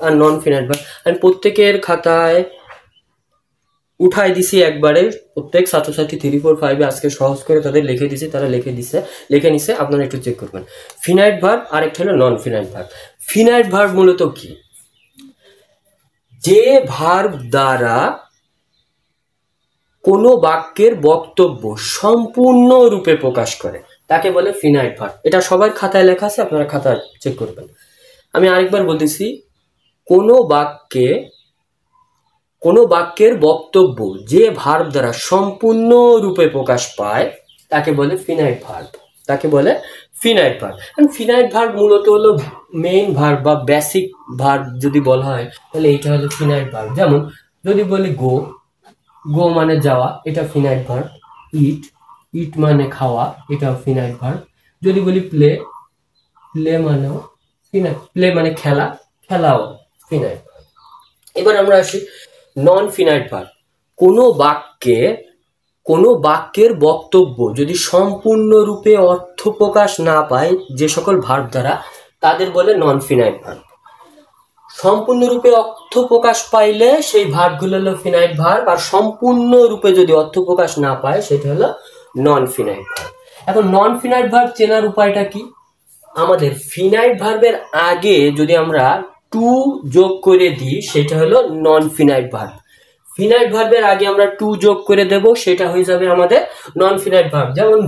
আর নন finite verb আমি প্রত্যেকের খাতায় উঠাই দিছি একবারে। প্রত্যেক ছাত্রছাত্রী 3, 4, 5 আজকে সহজ করে তাদের লিখে দিছি, তারা লিখে নিছে। আপনারা একটু চেক করবেন। ফিনাইট ভার্ব আরেকটা হলো নন ফিনাইট ভার্ব। ফিনাইট ভার্ব মূলত কি? যে ভার্ব দ্বারা কোনো বাক্যের বক্তব্য সম্পূর্ণরূপে প্রকাশ করে তাকে বলে ফিনাইট ভার্ব। এটা সবার খাতায় লেখা আছে, আপনারা খাতায় চেক করবেন। আমি আরেকবার বলতেছি, কোনো বাক্যের বক্তব্য যে ভার্ব দ্বারা সম্পূর্ণরূপে প্রকাশ পায় তাকে বলে ফিনাইট ভার্ব। ফিনাইট ভার্ব মূলত হলো মেইন ভার্ব বা বেসিক ভার্ব যদি বলা হয় তাহলে এটা হলো ফিনাইট ভার্ব। যেমন যদি বলি গো মানে যাওয়া, এটা ফিনাইট ভার্ব। ইট মানে খাওয়া, এটা ফিনাইট ভার্ব। যদি বলি প্লে মানে খেলাও ফিনাইট ভার্ব। এবার আমরা আসি নন ফিনাইট ভার্ব। কোনো বাক্যের বক্তব্য যদি সম্পূর্ণরূপে অর্থ প্রকাশ না পায় যে সকল ভার্ব দ্বারা, তাদের বলে নন ফিনাইট ভার্ব। সম্পূর্ণরূপে অর্থ প্রকাশ পাইলে সেই ভার্বগুলো হলো ফিনাইট ভার্ব, আর সম্পূর্ণরূপে যদি অর্থ প্রকাশ না পায় সেটা হলো নন ফিনাইট ভার্ব। এখন নন ফিনাইট ভার্ব চেনার উপায়টা কি? আমাদের ফিনাইট ভার্বের আগে যদি আমরা টু যোগ করে দিই সেটা হলো নন ফিনাইট ভার্ব। ফিনাইট ভার্বের আগে আমরা টু যোগ করে দেব, সেটা হয়ে যাবে আমাদের নন ফিনাইট ভার্ব। যেমন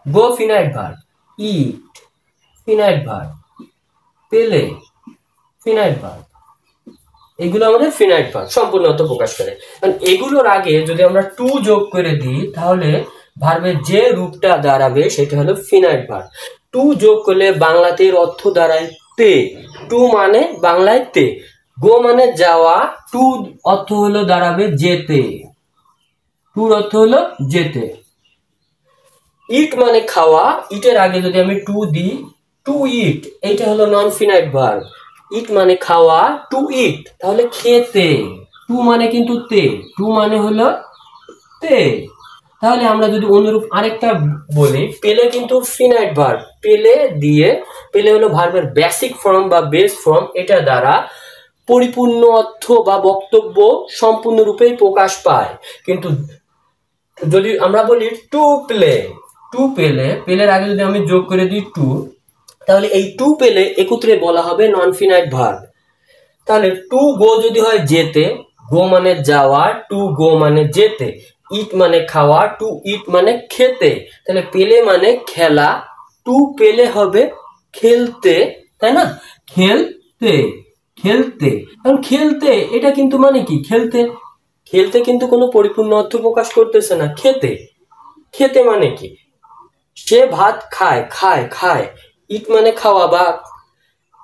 গো ফিনাইট ভার্ব, ইট ফিনাইট ভার্ব, পেলে ফিনাইট ভার্ব। এগুলো আমাদের ফিনাইট ভার্ব, সম্পূর্ণ অর্থ প্রকাশ করে। কারণ এগুলোর আগে যদি আমরা টু যোগ করে দিই তাহলে ভার্বের যে রূপটা দাঁড়াবে সেটা হলো ফিনাইট ভার্ব। টু যোগ করলে বাংলাতে এর অর্থ দাঁড়ায় তে। টু মানে বাংলায় তে। গো মানে যাওয়া, টু অর্থ হলো দাঁড়াবে যেতে। টুর অর্থ হলো যেতে। ইট মানে খাওয়া, ইটের আগে যদি আমি টু দিই, টু ইট, এইটা হলো নন ফিনাইট ভার্ব। ইট মানে খাওয়া, টু ইট তাহলে খেতে। টু মানে কিন্তু তে, টু মানে হলো তে। তাহলে আমরা যদি অনুরূপ আরেকটা বলি, পেলে কিন্তু ফিনাইট ভার্ব। পেলে হলো ভার্বের বেসিক ফর্ম বা বেস ফর্ম। এটা দ্বারা পরিপূর্ণ অর্থ বা বক্তব্য সম্পূর্ণরূপেই প্রকাশ পায়। কিন্তু যদি আমরা বলি টু পেলের আগে যদি আমি যোগ করে দিই টু, তাহলে এই টু পেলে একত্রে বলা হবে নন ফিনাইট ভার্ব। তাহলে টু গো যদি হয় যেতে, গো মানে যাওয়া, টু গো মানে যেতে। ইট মানে খাওয়া, টু ইট মানে খেতে। তাহলে পেলে মানে খেলা, টু পেলে হবে খেলতে, তাই না? খেলতে কারণ খেলতে এটা কিন্তু মানে কি? খেলতে কিন্তু কোনো পরিপূর্ণ অর্থ প্রকাশ করতেছে না। খেতে মানে কি? সে ভাত খায়। ইট মানে খাওয়া, বা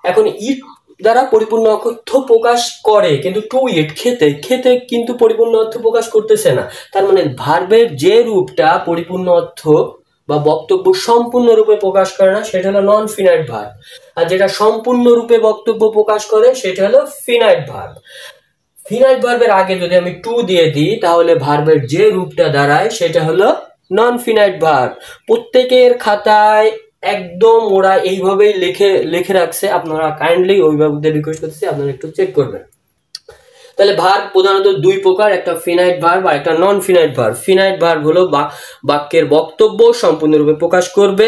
এখন ইট দ্বারা পরিপূর্ণ অর্থ প্রকাশ করে, কিন্তু টু ইট খেতে কিন্তু পরিপূর্ণ অর্থ প্রকাশ করতেছে না। তার মানে ভার্বের যে রূপটা পরিপূর্ণ অর্থ বা বক্তব্য সম্পূর্ণরূপে প্রকাশ করে না সেটা হলো নন ফিনাইট ভার্ব, আর যেটা সম্পূর্ণরূপে বক্তব্য প্রকাশ করে সেটা হলো ফিনাইট ভার্ব। ফিনাইট ভার্বের আগে যদি আমি টু দিয়ে দিই তাহলে ভার্বের যে রূপটা দাঁড়ায় সেটা হলো নন ফিনাইট ভার্ব। প্রত্যেকের খাতায় একদম ওরা এইভাবেই লিখে রাখছে। আপনারা কাইন্ডলি অভিভাবকদের রিকোয়েস্ট করতেছি আপনারা একটু চেক করবেন। তাহলে ভার্ব প্রধানত দুই প্রকার, একটা ফিনাইট ভার্ব আর একটা নন ফিনাইট ভার্ব। ফিনাইট ভার্ব হলো বাক্যের বক্তব্য সম্পূর্ণরূপে প্রকাশ করবে,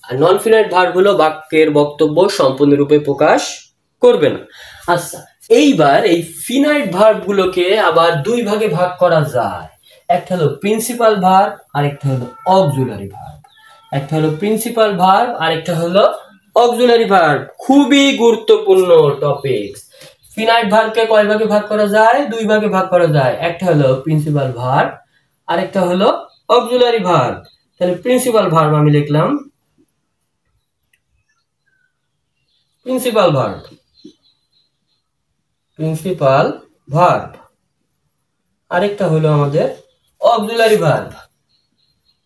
আর নন ফিনাইট ভার্ব হলো বাক্যের বক্তব্য সম্পূর্ণরূপে প্রকাশ করবে না। আচ্ছা, এইবার এই ফিনাইট ভার্ব গুলোকে আবার দুই ভাগে ভাগ করা যায়। একটা হলো প্রিন্সিপাল ভার্ব আর একটা হলো অক্সিলারি ভার্ব। অক্সিলারি ভার্ব খুবই গুরুত্বপূর্ণ টপিক। ফিনাইট ভার্বকে কয় ভাগে ভাগ করা যায়? দুই ভাগে ভাগ করা যায়। একটা হলো প্রিন্সিপাল ভার্ব আর একটা হলো অক্সিলারি ভার্ব। তাহলে প্রিন্সিপাল ভার্ব আমি লিখলাম প্রিন্সিপাল ভার্ব, আরেকটা হলো আমাদের অক্সিলারি ভার্ব।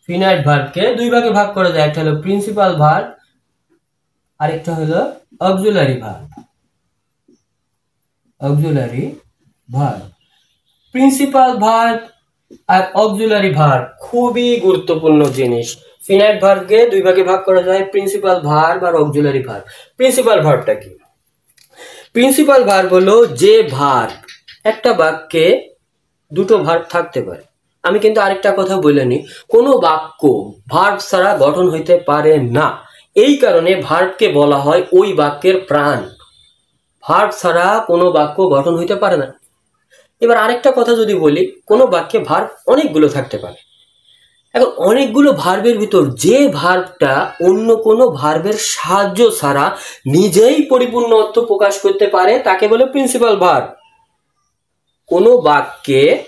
ফিনাইট ভার্বকে দুই ভাগে ভাগ করা যায়, একটা হলো প্রিন্সিপাল ভার্ব আরেকটা হলো অক্সিলারি ভার্ব। প্রিন্সিপাল ভার্ব আর অক্সিলারি ভার্ব খুবই গুরুত্বপূর্ণ জিনিস। ফিনাইট ভার্বকে দুই ভাগে ভাগ করা যায়, প্রিন্সিপাল ভার্ব আর অক্সিলারি ভার্ব। প্রিন্সিপাল ভার্বটা কি? প্রিন্সিপাল ভার্ব হলো যে ভার্ব, একটা বাক্যে দুটো ভার্ব থাকতে পারে। আমি কিন্তু আরেকটা কথা বলে নিই, কোনো বাক্য ভার্ব ছাড়া গঠন হইতে পারে না। এই কারণে ভার্বকে বলা হয় ওই বাক্যের প্রাণ। ভার্ব ছাড়া কোনো বাক্য গঠন হইতে পারে না। এবার আরেকটা কথা যদি বলি, কোনো বাক্যে ভার্ব অনেকগুলো থাকতে পারে। এখন অনেকগুলো ভার্বের ভিতর যে ভার্বটা অন্য কোনো ভার্বের সাহায্য ছাড়া নিজেই পরিপূর্ণ অর্থ প্রকাশ করতে পারে তাকে বলে প্রিন্সিপাল ভার্ব। কোনো বাক্যে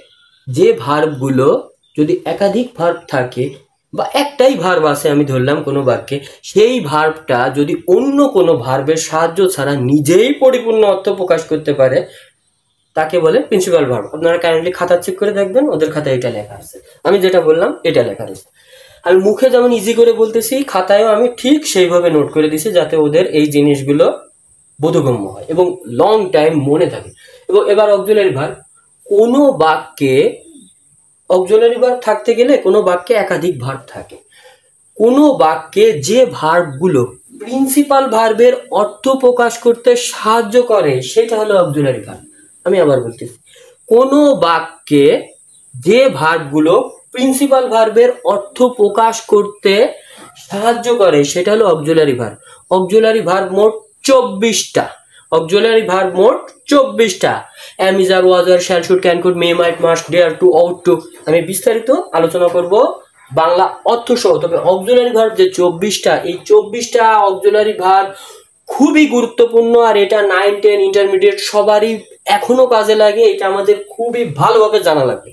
যে ভার্বগুলো, যদি একাধিক ভার্ব থাকে বা একটাই ভার্ব আছে আমি ধরলাম কোনো বাক্যে, সেই ভার্বটা যদি অন্য কোনো ভার্বের সাহায্য ছাড়া নিজেই পরিপূর্ণ অর্থ প্রকাশ করতে পারে তাকে বলে প্রিন্সিপাল ভার্ব। আপনারা কাইন্ডলি খাতা চেক করে দেখবেন, ওদের খাতায় এটা লেখা আছে, আমি যেটা বললাম এটা লেখা আছে। আমি মুখে যেমন ইজি করে বলতেছি, খাতায়ও আমি ঠিক সেইভাবে নোট করে দিছি যাতে ওদের এই জিনিসগুলো বোধগম্য হয় এবং লং টাইম মনে থাকে। এবং এবার অক্সিলারি ভার্ব, কোনো বাক্যে অক্সিলারি ভার্ব থাকতে গেলে কোনো বাক্যে একাধিক ভার্ব থাকে। কোনো বাক্যে যে ভার্বগুলো প্রিন্সিপাল ভার্বের অর্থ প্রকাশ করতে সাহায্য করে সেটা হলো অক্সিলারি ভার্ব। আমি আবার বলতেছি, কোনো বাক্যে যে ভার্বগুলো প্রিন্সিপাল ভার্বের অর্থ প্রকাশ করতে সাহায্য করে সেটা হলো অক্সিলারি ভার্ব। অক্সিলারি ভার্ব মোট 24টা। অক্সিলারি ভার্ব মোট 24টা। am, is, are, was, are, shall, should, can, could, may, might, must, dare to, ought to। আমি বিস্তারিত আলোচনা করব বাংলা অর্থ সহ। তবে অক্সিলারি ভার্ব যে 24টা, এই 24টা অক্সিলারি ভার্ব খুবই গুরুত্বপূর্ণ। আর এটা 9, 10 ইন্টারমিডিয়েট সবারই এখনো কাজে লাগে। এটা আমাদের খুবই ভালোভাবে জানা লাগবে।